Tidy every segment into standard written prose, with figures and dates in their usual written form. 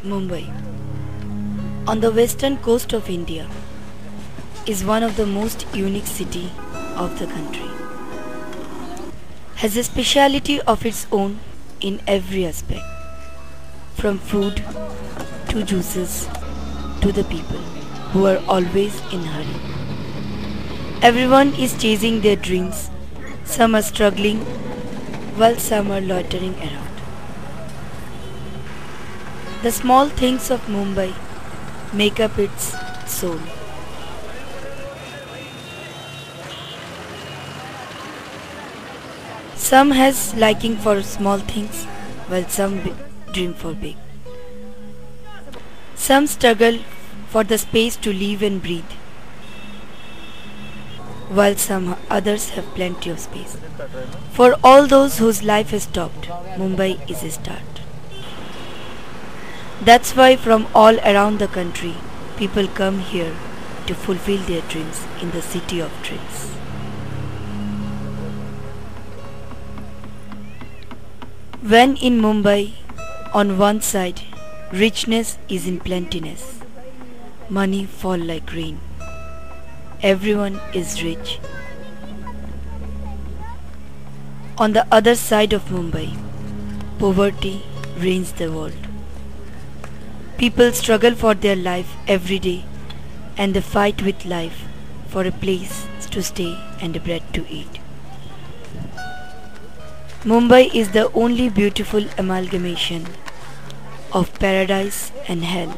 Mumbai, on the western coast of India, is one of the most unique cities of the country. Has a speciality of its own in every aspect, from food to juices to the people who are always in a hurry. Everyone is chasing their dreams, some are struggling while some are loitering around. The small things of Mumbai make up its soul. Some has liking for small things while some dream for big. Some struggle for the space to live and breathe while some others have plenty of space. For all those whose life has stopped, Mumbai is a start. That's why from all around the country, people come here to fulfill their dreams in the city of dreams. When in Mumbai, on one side, richness is in plentiness. Money fall like rain. Everyone is rich. On the other side of Mumbai, poverty reigns the world. People struggle for their life every day and they fight with life for a place to stay and a bread to eat. Mumbai is the only beautiful amalgamation of paradise and hell,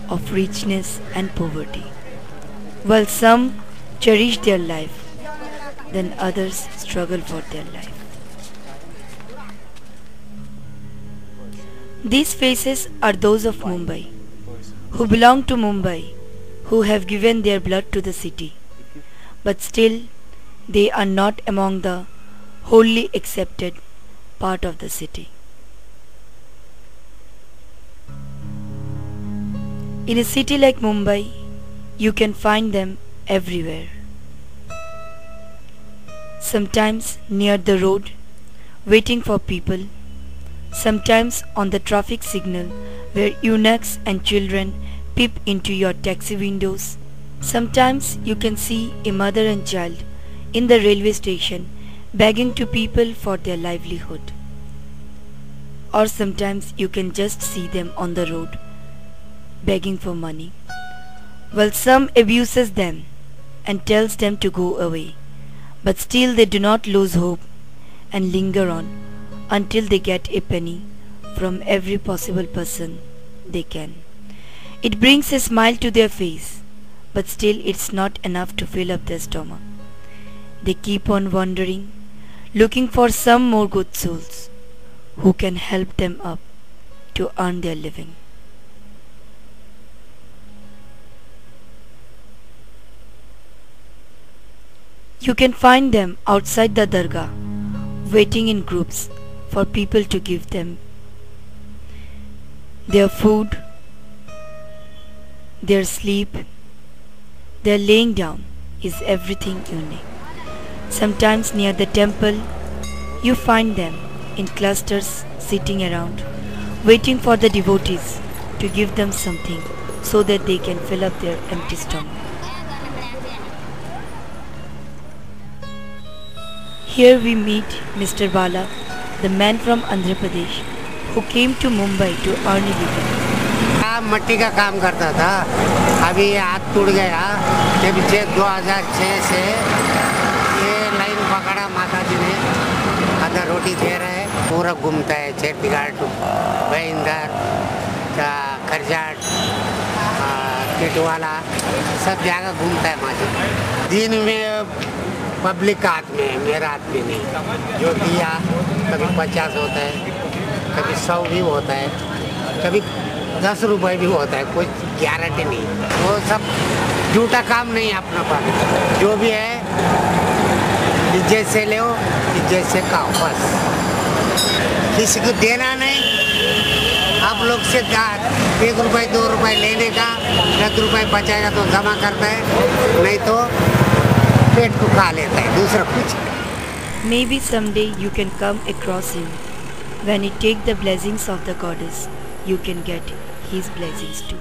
of richness and poverty. While some cherish their life, then others struggle for their life. These faces are those of Mumbai, who belong to Mumbai, who have given their blood to the city, but still they are not among the wholly accepted part of the city. In a city like Mumbai, you can find them everywhere. Sometimes near the road, waiting for people, sometimes on the traffic signal where eunuchs and children peep into your taxi windows. Sometimes you can see a mother and child in the railway station begging to people for their livelihood. Or sometimes you can just see them on the road begging for money. Well, some abuses them and tells them to go away, but still they do not lose hope and linger on until they get a penny from every possible person they can. It brings a smile to their face, but still it's not enough to fill up their stomach. They keep on wandering, looking for some more good souls who can help them up to earn their living. You can find them outside the dargah, waiting in groups for people to give them their food, their sleep, their laying down is everything unique. Sometimes near the temple, you find them in clusters sitting around, waiting for the devotees to give them something so that they can fill up their empty stomach. Here we meet Mr. Bala, the man from Andhra Pradesh who came to Mumbai to earn a living. मट्टी का काम करता था, अभी हाथ टूट गया। जब 2006 से ये लाइन पकड़ा, माता जी ने आधा रोटी दे रहे, पूरा घूमता है चेटीघाट, भाईंदर, खरजाट, टिटवाला, सब जगह घूमता है माता। दिन में पब्लिक का हाथ में है, मेरा हाथ में नहीं। जो दिया कभी 50 होता है, कभी 100 भी होता है, कभी 10 रुपए भी होता है, कोई गारंटी नहीं। वो सब झूठा काम नहीं है अपना पास। जो भी है इज्जत से लो, इज्जत से खाओ, बस। किसी को देना नहीं। आप लोग से 1 रुपए 2 रुपए लेने का, 10 रुपए बचाएगा तो जमा करता है, नहीं तो पेट को खा लेता है, दूसरा कुछ। Maybe someday you can come across him. When you take the blessings of the goddess, you can get His blessings too.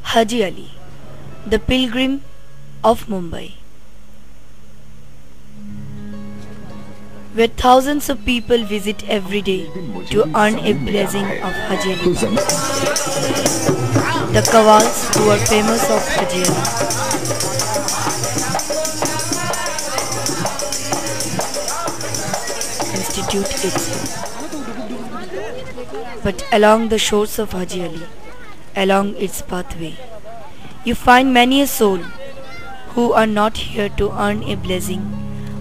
Haji Ali, the pilgrim of Mumbai, where thousands of people visit every day to earn a blessing of Haji Ali. The Qawwals, who are famous of Haji Ali, constitute its home. But along the shores of Haji Ali, along its pathway, you find many a soul who are not here to earn a blessing,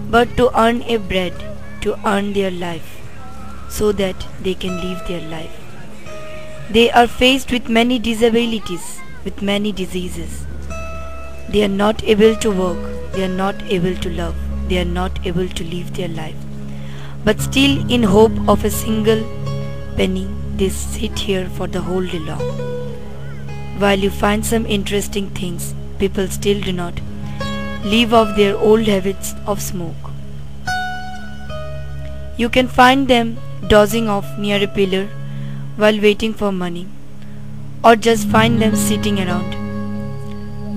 but to earn a bread, to earn their life, so that they can live their life. They are faced with many disabilities, with many diseases. They are not able to work, they are not able to love, they are not able to live their life. But still, in hope of a single penny, they sit here for the whole day long. While you find some interesting things, people still do not leave off their old habits of smoke. You can find them dozing off near a pillar while waiting for money, or just find them sitting around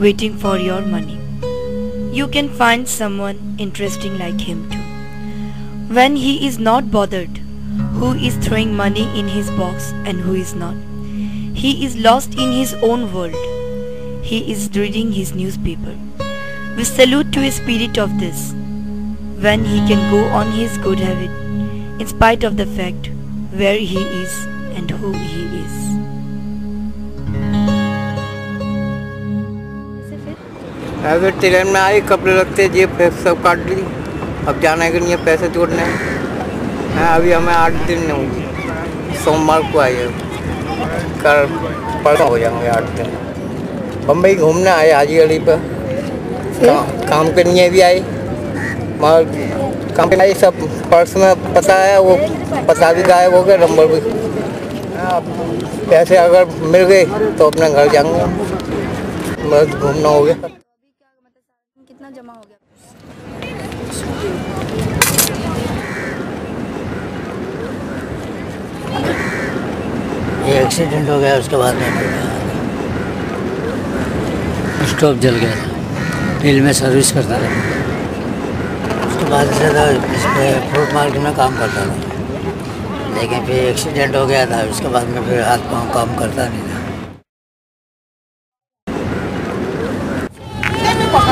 waiting for your money. You can find someone interesting like him too. When he is not bothered who is throwing money in his box and who is not, he is lost in his own world. He is reading his newspaper. We salute to a spirit of this, when he can go on his good habit, in spite of the fact where he is and who he is. अगर train में आई, कपड़े लगते जेब सब काट ली। अब जाना है कि नहीं, पैसे जोड़ने हैं। अभी हमें 8 दिन नहीं हुई, सोमवार को आई है, कल परसों हो जाएंगे 8 दिन। बम्बई घूमने आए हाजी अली पर, काम के लिए भी आई, मगर काम पे आई, सब पर्स में पता है, वो पता भी गायब हो गया, नंबर भी। पैसे अगर मिल गए तो अपने घर जाऊंगा, बस घूमना हो गया। कितना जमा हो गया? ये एक्सीडेंट हो गया, उसके बाद में स्टोव जल गया था, मिल में सर्विस करता था। उसके बाद से इस पर फ्रूट मार्केट में काम करता था, लेकिन फिर एक्सीडेंट हो गया था। उसके बाद में फिर हाथ पाँव काम करता नहीं था।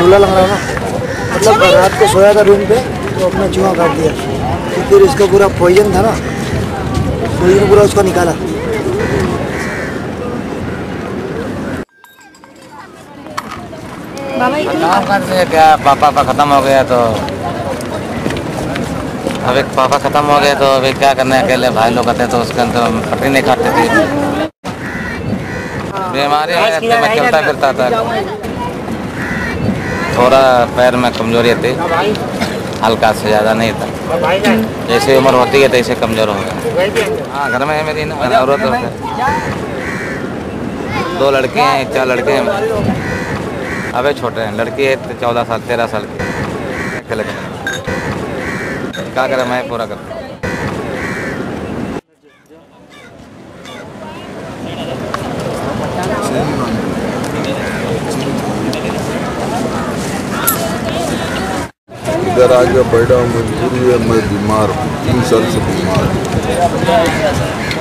झूला लग रहा ना, मतलब रात को सोया था रूम पे, तो अपना चूहा काट दिया। तो फिर इसका पूरा पॉइजन था ना, पॉइजन पूरा उसका निकाला। काम करते हैं क्या, पापा का ख़त्म हो गया तो अब एक पापा ख़त्म हो गया तो अभी क्या करना है, अकेले भाई लोग आते तो उसके अंदर पकड़ी नहीं खाते थे। बीमारी में चलता फिरता था, थोड़ा पैर में कमजोरी थी, हल्का से ज़्यादा नहीं था। जैसे उम्र होती है तैसे कमज़ोर हो गया। हाँ, घर में है मेरी ना औरत है, 2 लड़के हैं, 4 लड़के हैं। अबे छोटे हैं, लड़की है 14 साल 13 साल की। क्या करें, मैं पूरा करता हूँ। इधर आगे बैठा हूँ, मजबूरी है, मैं बीमार हूँ, 3 साल से बीमार हूँ।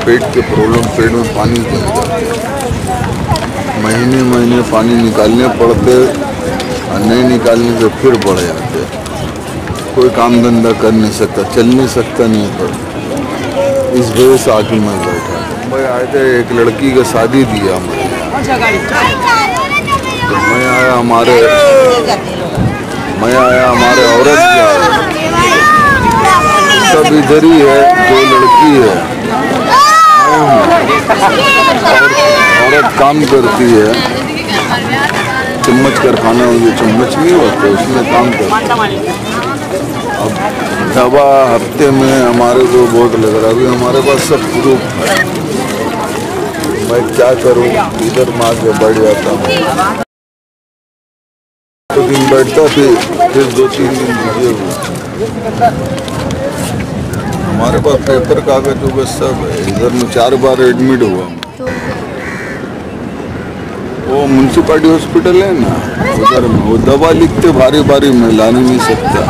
पेट के प्रॉब्लम, पेट में पानी जम जाता है, महीने महीने पानी निकालने पड़ते, और नहीं निकालने से फिर बढ़ जाते। कोई काम धंधा कर नहीं सकता, चल नहीं सकता, नहीं पर इस वजह से आके मैं बैठा। मैं आए थे, एक लड़की का शादी दिया मुझे, तो मैं आया हमारे औरत क्या है, सब इधर ही है, 2 लड़की है, औरत काम करती है, चम्मच कारखाना में जो चम्मच नहीं होते उसमें काम करती है। अब दवा हफ्ते में हमारे को बहुत लग रहा है, अभी हमारे पास सब प्रूफ है। मैं क्या करूं, इधर मार के बैठ जाता हूँ, तो दिन बैठता, फिर 2-3 दिन दीजिए। हमारे पास पेपर कागज वगैरह सब है। इधर में 4 बार एडमिट हुआ। वो म्यूनसिपालिटी हॉस्पिटल है ना, उधर में वो दवा लिखते भारी भारी मैं ला नहीं सकता।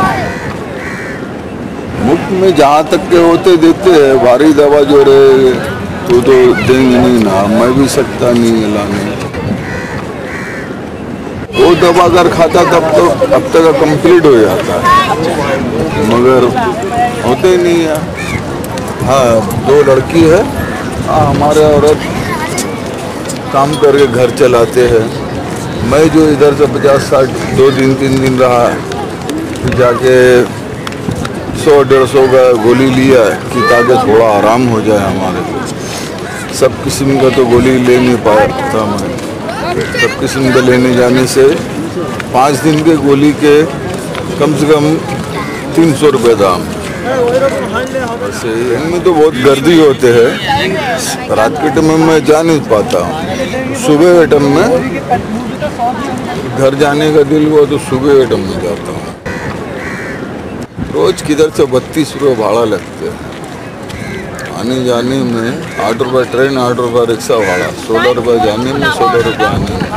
मुफ्त में जहाँ तक के होते देते हैं, भारी दवा जो रहे तो देंगे नहीं ना, मैं भी सकता नहीं लाने। वो दवा अगर खाता तब तो अब तक कंप्लीट हो जाता है, मगर होते नहीं है। हाँ 2 लड़की है। हाँ हमारे औरत काम करके घर चलाते हैं। मैं जो इधर से 50-60 2 दिन 3 दिन रहा, फिर जाके 100-150 का गोली लिया कि ताकि थोड़ा आराम हो जाए हमारे को। सब किस्म का तो गोली ले नहीं पाता मैं। सब किस्म का लेने जाने से 5 दिन के गोली के कम से कम 300 रुपये दाम। वैसे इनमें तो बहुत गर्दी होते हैं। रात के टाइम में मैं जा नहीं पाता हूँ। सुबह के टाइम में घर जाने का दिल हुआ तो सुबह के टाइम में जाता हूँ। रोज किधर से 32 रुपये भाड़ा लगते हैं। आने जाने में 8 रुपये ट्रेन, 8 रुपये रिक्शा भाड़ा, 16 रुपये जाने में, 16 रुपये आने में।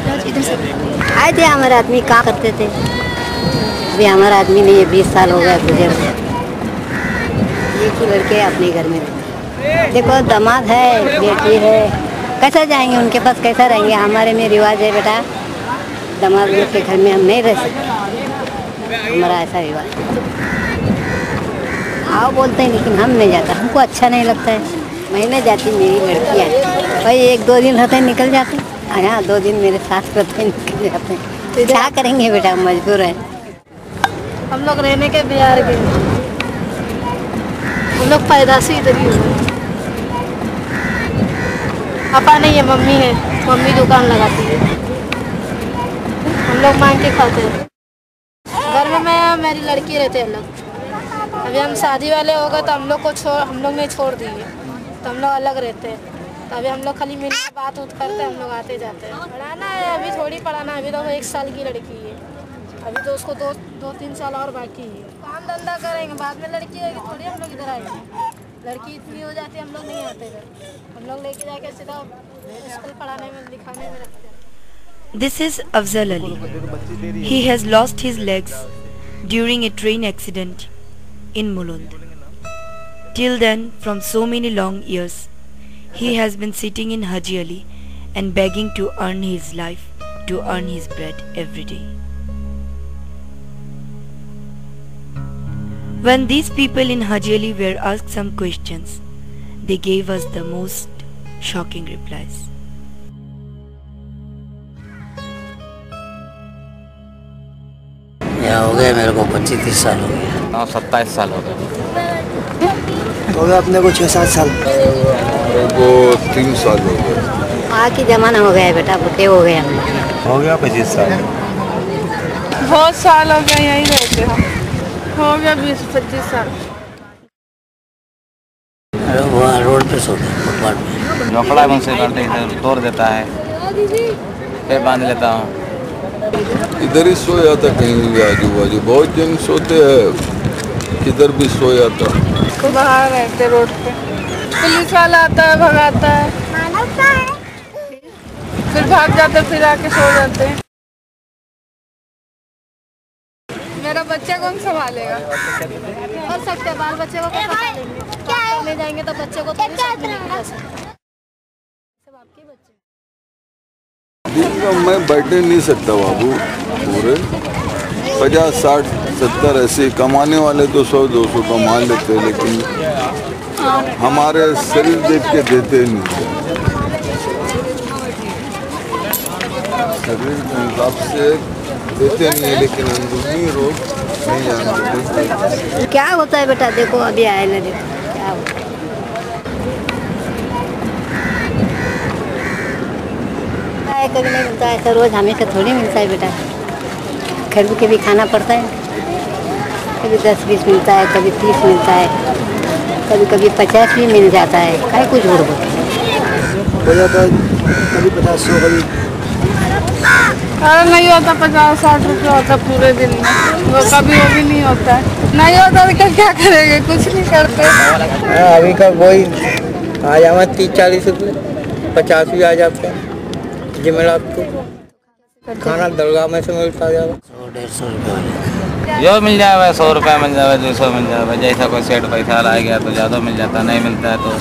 32 आए थे हमारे आदमी, काम करते थे। अभी हमारा आदमी नहीं है, 20 साल हो गया गुजर गया। एक ही लड़के अपने घर में रहते। देखो दामाद है, बेटी है, कैसा जाएंगे उनके पास, कैसा रहेंगे। हमारे में रिवाज है बेटा, दामाद लोग के घर में हम नहीं रह सकते। हमारा ऐसा रिवाज आओ बोलते हैं, लेकिन हम नहीं जाता, हमको अच्छा नहीं लगता है। मैं नहीं जाती, मेरी लड़की आती भाई, 1-2 दिन रहते हैं निकल जाते हैं। हाँ 2 दिन मेरे साथ रहते हैं निकल जाते हैं। तो क्या करेंगे बेटा, मजबूर है। हम लोग रहने के बिहार के, हम लोग पैदाशी इधर ही हुए। पापा नहीं है, मम्मी है, मम्मी दुकान लगाती है। हम लोग मांग के खाते हैं। घर में मैं मेरी लड़की रहते हैं लोग। अभी हम शादी वाले हो गए तो हम लोग ने छोड़ दिए, तो हम लोग अलग रहते हैं। तो अभी हम लोग खाली मिलकर बात उत करते हैं, हम लोग आते जाते हैं। पढ़ाना है अभी, थोड़ी पढ़ाना है, अभी तो वो 1 साल की लड़की है। अभी तो उसको 2-3 साल और बाकी है। काम धंधा करेंगे, बाद में लड़की होगी थोड़ी हम लोग इधर आएंगे। लड़की इतनी हो जाती है, हम लोग नहीं आते इधर। हम लोग लेके जाके सीधा स्कूल पढ़ाने में, लिखाने में रखते हैं। This is Afzal Ali. He has lost his legs during a train accident in Mulund. Till then, from so many long years, he has been sitting in Haji Ali and begging to earn his life, to earn his bread every day. When these people in Haji Ali were asked some questions, they gave us the most shocking replies. यहाँ हो गया मेरे को 25-30 साल हो गया। हाँ 27 साल हो गए। हो गया अपने को 6-7 साल। मेरे को 3 साल हो गए। आज की जमाना हो गया है बेटा, बुढ़े हो गए हम। हो गया 25 साल। बहुत साल हो गया यहीं रहते हम, हो गया 20-25 साल। अरे वहाँ रोड पे सोते फुटपाथ में। झोपड़ा उनसे करते इधर तोड़ देता है, फिर बांध लेता हूँ। इधर ही सो जाता, कहीं भी आजू बाजू बहुत जन सोते हैं, किधर भी सो जाता। बाहर रहते रोड पे, पुलिस वाला आता है भगाता है, फिर भाग जाते, फिर आके सो जाते हैं। मेरा बच्चा कौन संभालेगा? कर सकते बाल बच्चे को क्या संभालेंगे? ले जाएंगे तो बच्चे को थोड़ी साथ में लेके जा सकते। सब आपके बच्चे। दिन का मैं बैठे नहीं सकता बाबू, पूरे 50, 60, 70 ऐसे कमाने वाले तो 100-200 कमा लेते, लेकिन हमारे शरीर देख के देते नहीं। शरीर के हिसाब से देते नहीं है, लेकिन अंदरूनी रोग नहीं जानते। क्या होता है बेटा, देखो अभी आए ना, देखो क्या होता है। कभी नहीं मिलता है, ऐसा रोज हमेशा थोड़ी मिलता है बेटा। खरीद के भी खाना पड़ता है, कभी 10-20 मिलता है, कभी 30 मिलता है, कभी कभी 50 भी मिल जाता है। क्या कुछ हो जाता है, कभी 50-100, कभी अरे नहीं होता 50-60 रुपये होता पूरे दिन में, वो कभी वो भी नहीं होता है। नहीं होता तो क्या करेंगे, कुछ नहीं करते। अभी का वही आ जावा 30-40 रुपये, 50 भी आ जाते हैं जमेरात को। खाना दरगाह में से मिलता जाएगा 100-150 रुपये। जो मिल जाए 100 रुपये मिल जाए, 200 मिल जाए, जैसा कोई सेट पैसा ला गया तो ज़्यादा मिल जाता, नहीं मिलता है तो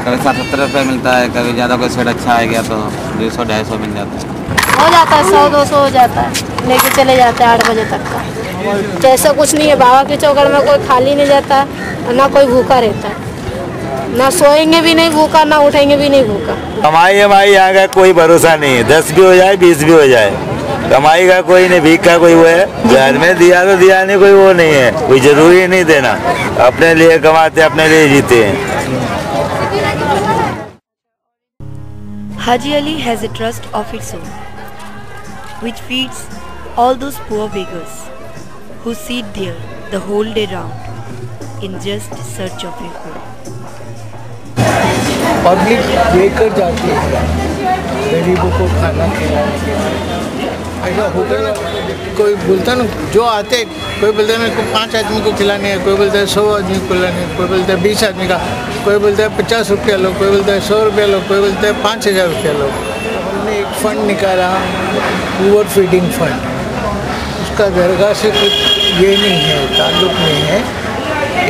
कभी 70 रुपये मिलता है, कभी ज़्यादा कोई सेट अच्छा आ गया तो 200-250 मिल जाता है। हो जाता है 100-200 हो जाता है, लेके चले जाते हैं 8 बजे तक का। जैसा कुछ नहीं है, बाबा के चौकड़ में कोई खाली नहीं जाता और ना कोई भूखा रहता है, ना सोएंगे भी नहीं भूखा, ना उठेंगे भी नहीं भूखा। कमाई हमारी यहाँ का कोई भरोसा नहीं है, 10 भी हो जाए 20 भी हो जाए, कमाई का कोई नहीं, भीख का कोई वो है। घर में दिया तो दिया नहीं, कोई वो नहीं है, कोई जरूरी नहीं देना, अपने लिए कमाते अपने लिए जीते हैं। Haji Ali has a trust of its own, which feeds all those poor beggars who sit there the whole day round in just search of a home. Public लेकर जाती है गरीबों को खाना खिलाने। ऐसा होटल कोई बोलता ना, जो आते कोई बोलता है मेरे को 5 आदमी को खिलाने है, कोई बोलता है 100 आदमी को खिलाने, कोई बोलता है 20 आदमी का, कोई बोलता है 50 रुपया लो, कोई बोलता है 100 रुपया लो, कोई बोलता है 5000 रुपया लो। हमने एक फ़ंड निकाला, पुअर फीडिंग फंड। उसका दरगाह से कुछ ये नहीं है, ताल्लुक़ नहीं है,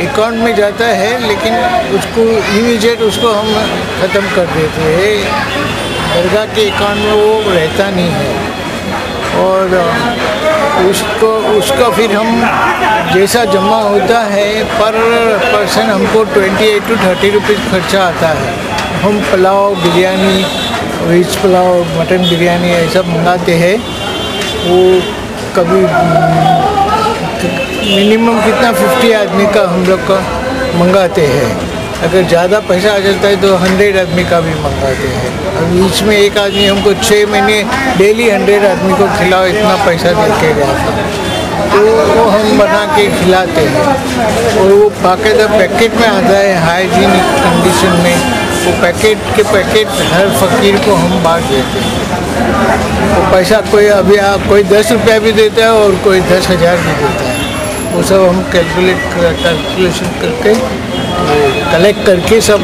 अकाउंट में जाता है, लेकिन उसको इमीडिएट उसको हम ख़त्म कर देते हैं। दरगाह के अकाउंट में वो रहता नहीं है, और उसका फिर हम जैसा जमा होता है पर पर्सन हमको 28 to 30 रुपीज़ खर्चा आता है। हम पुलाव, बिरयानी, वेज पुलाव, मटन बिरयानी ऐसा मंगाते हैं। वो कभी मिनिमम कितना 50 आदमी का हम लोग का मंगाते हैं। अगर ज़्यादा पैसा आ जाता है तो 100 आदमी का भी मंगाते हैं। अब बीच में एक आदमी हमको 6 महीने डेली 100 आदमी को खिलाओ, इतना पैसा दे के गया था, तो वो हम बना के खिलाते हैं। और वो बाकायदा पैकेट में आता है, हाइजीनिक कंडीशन में। वो पैकेट के पैकेट हर फकीर को हम बांट देते हैं। वो पैसा कोई अभी कोई 10 रुपया भी देता है और कोई 10,000 भी देता है। वो सब हम कैलकुलेशन करके कलेक्ट करके सब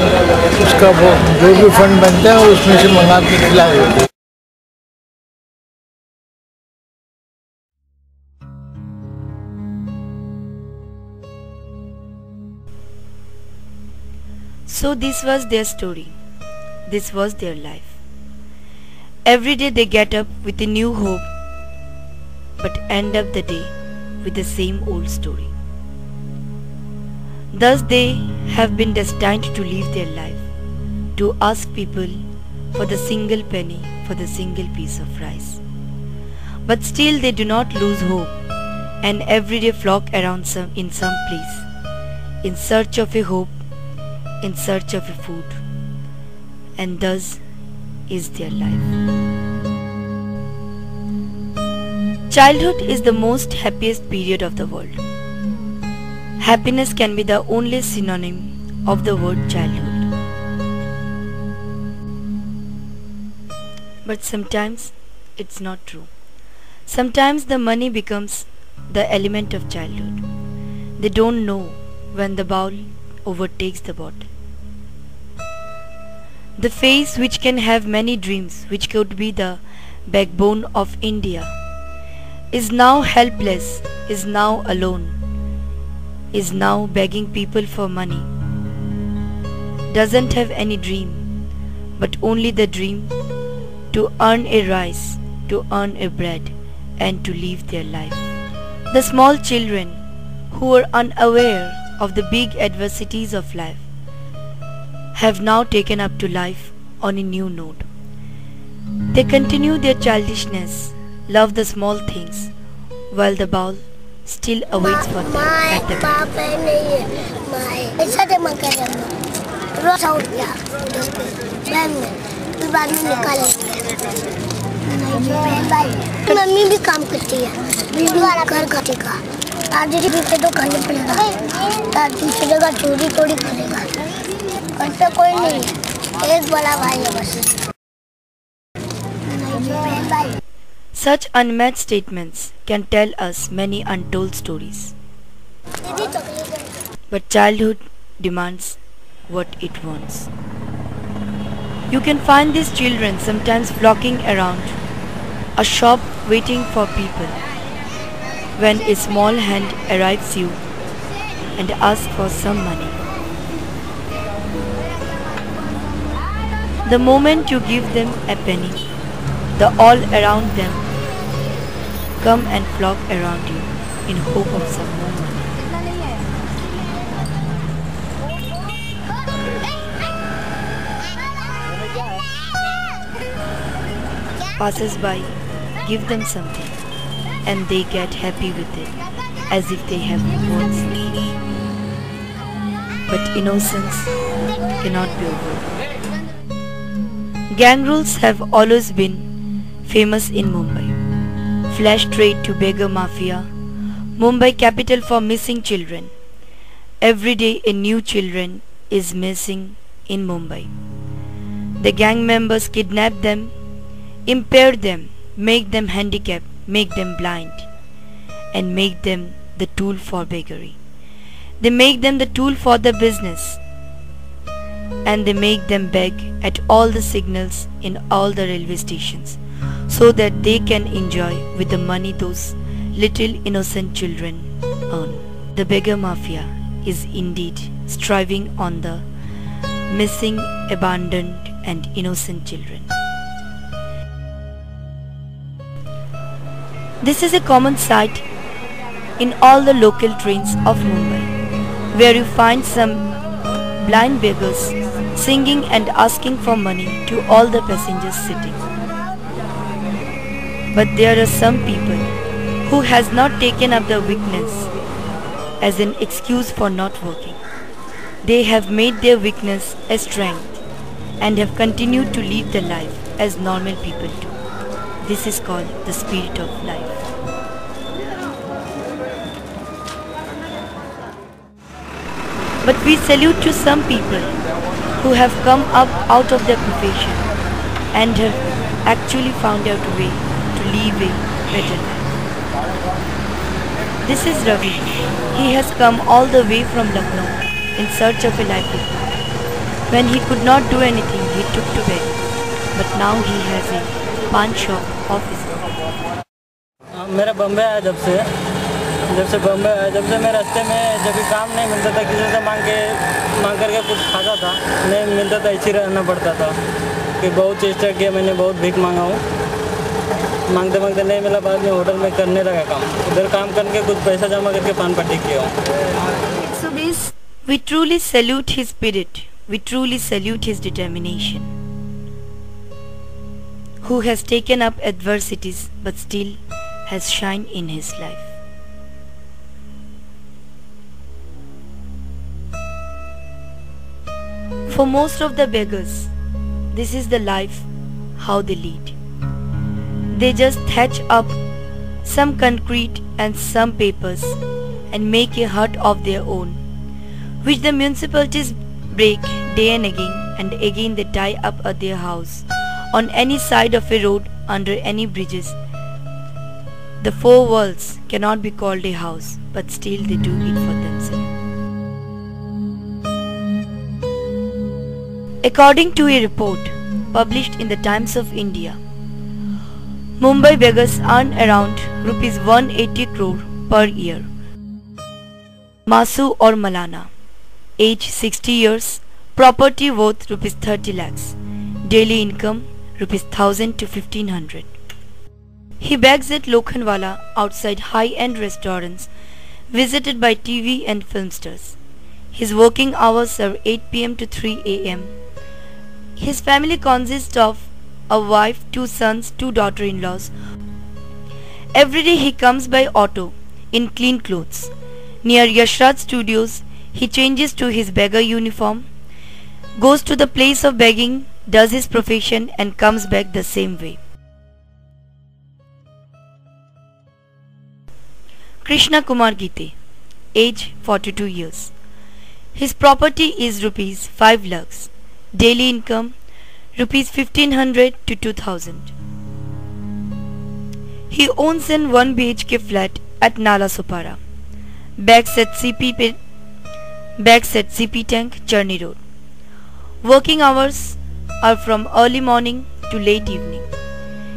उसका वो जो भी फंड बनता है उसमें से मंगा के खिला देते हैं। So this was their story. This was their life. Every day they get up with a new hope, but end up the day with the same old story. Thus they have been destined to live their life, to ask people for the single penny, for the single piece of rice. But still they do not lose hope, and every day flock around in some place, in search of a hope, in search of a food, and thus is their life. Childhood is the most happiest period of the world. Happiness can be the only synonym of the word childhood. But sometimes it's not true. Sometimes the money becomes the element of childhood. They don't know when the bowl overtakes the bottle. The face which can have many dreams, which could be the backbone of India, is now helpless, is now alone, is now begging people for money, doesn't have any dream, but only the dream to earn a rice, to earn a bread, and to live their life. The small children who are unaware of the big adversities of life have now taken up to life on a new note. They continue their childishness, love the small things, while the bowl still awaits for them at the mummy भी काम करती है, घर का दादी भी तो खाने पड़ेगा, दादी चलेगा चोरी थोड़ी करेगा, घर पे कोई नहीं है, एक बड़ा भाई है बस। Such unmatched statements can tell us many untold stories. But childhood demands what it wants. You can find these children sometimes flocking around a shop waiting for people when a small hand arrives you and asks for some money. The moment you give them a penny, the all around them come and flock around you in hope of some more money. Passers-by give them something and they get happy with it as if they have won something. But innocence cannot be overlooked. Gang rules have always been famous in Mumbai. Flash trade to beggar mafia, Mumbai capital for missing children. Every day a new children is missing in Mumbai. The gang members kidnap them, impair them, make them handicapped, make them blind, and make them the tool for beggary. They make them the tool for the business, and they make them beg at all the signals in all the railway stations so that they can enjoy with the money those little innocent children earn. The beggar mafia is indeed striving on the missing, abandoned and innocent children. This is a common sight in all the local trains of Mumbai, where you find some blind beggars singing and asking for money to all the passengers sitting. But there are some people who has not taken up the weakness as an excuse for not working. They have made their weakness a strength and have continued to lead the life as normal people do. This is called the spirit of life. But we salute to some people who have come up out of their profession and have actually found out a way to live a better life. This is Ravi. He has come all the way from Lucknow in search of a livelihood. When he could not do anything, he took to bed. But now he has a पान shop of his own. मेरा बम्बई आया जब से बम्बई आया जब से मैं रास्ते में जब भी काम नहीं मिलता था किसी से मांग करके कुछ खाता था, नहीं मिलता था ऐसे रहना पड़ता था कि बहुत चेष्टा किया मैंने, बहुत भीख मांगा हूँ, मांगते मांगते नहीं मिला, बाद में होटल में करने लगा काम, उधर काम करके कुछ पैसा जमा करके पान पट्टी किया हूँ. We truly salute his spirit, we truly salute his determination, who has taken up adversities but still has shine in his life. For most of the beggars, this is the life how they lead. They just thatch up some concrete and some papers and make a hut of their own, which the municipalities break day and again they tie up at their house on any side of a road, under any bridges. The four walls cannot be called a house, but still they do it for themselves. According to a report published in the Times of India, Mumbai beggars earn around rupees 180 crore per year. Masu or Malana, age 60 years, property worth rupees 30 lakhs, daily income rupees 1000 to 1500. He begs at Lokhandwala outside high-end restaurants visited by TV and film stars. His working hours are 8 p.m. to 3 a.m. His family consists of a wife, 2 sons, 2 daughter-in-laws. Every day he comes by auto in clean clothes. Near Yashraj Studios, he changes to his beggar uniform, goes to the place of begging, does his profession and comes back the same way. Krishna Kumar Gite, age 42 years. His property is rupees 5 lakhs. Daily income rupees 1500 to 2000. He owns an 1 BHK flat at Nala Supara. Bags at CP Tank, Churni Road. Working hours are from early morning to late evening.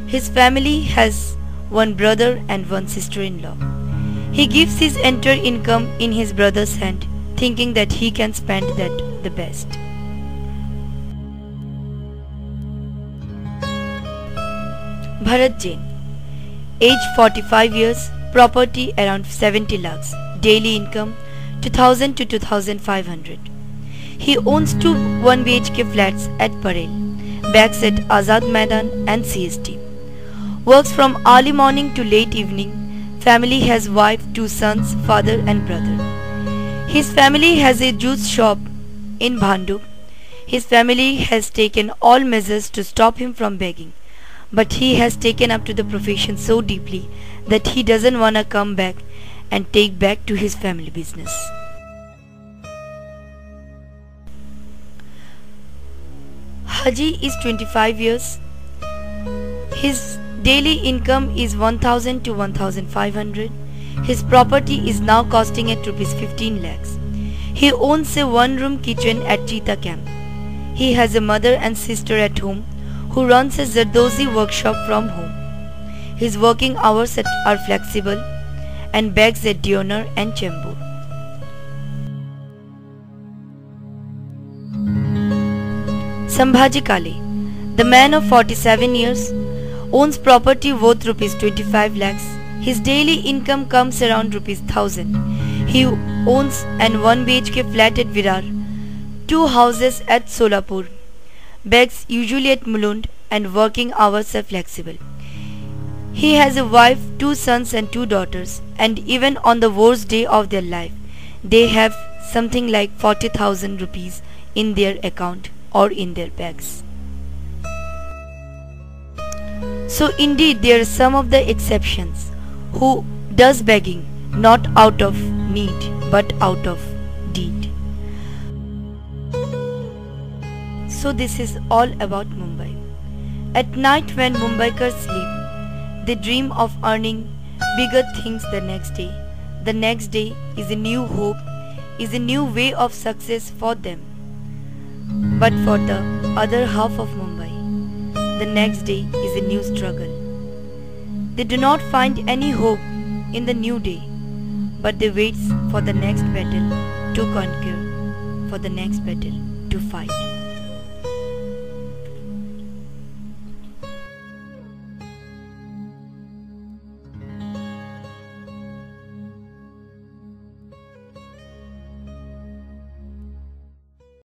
His family has one brother and one sister-in-law. He gives his entire income in his brother's hand, thinking that he can spend that the best. Bharat Jain, age 45 years, property around 70 lakhs, daily income 2000 to 2500. He owns 2 1 BHK flats at Parel, backs at Azad Maidan and CST. Works from early morning to late evening. Family has wife, 2 sons, father and brother. His family has a juice shop in Bhandup. His family has taken all measures to stop him from begging, but he has taken up to the profession so deeply that he doesn't want to come back and take back to his family business. Haji is 25 years. His daily income is 1000 to 1500. His property is now costing at rupees 15 lakhs. He owns a 1-room kitchen at Cheetah Camp. He has a mother and sister at home who runs a Zardozi workshop from home. His working hours are flexible and bags at Dioner and Chembur. Sambhaji Kale, the man of 47 years, owns property worth rupees 25 lakhs. His daily income comes around rupees 1000. He owns an 1 BHK flat at Virar, 2 houses at Solapur, begs usually at Mulund, and working hours are flexible. He has a wife, 2 sons and 2 daughters, and even on the worst day of their life, they have something like 40,000 rupees in their account or in their bags. So indeed there are some of the exceptions who does begging not out of need but out of deed. So this is all about Mumbai. At night when Mumbaikars sleep, they dream of earning bigger things the next day. The next day is a new hope, is a new way of success for them. But for the other half of Mumbai, the next day is a new struggle. They do not find any hope in the new day, but they wait for the next battle to conquer, for the next battle to fight.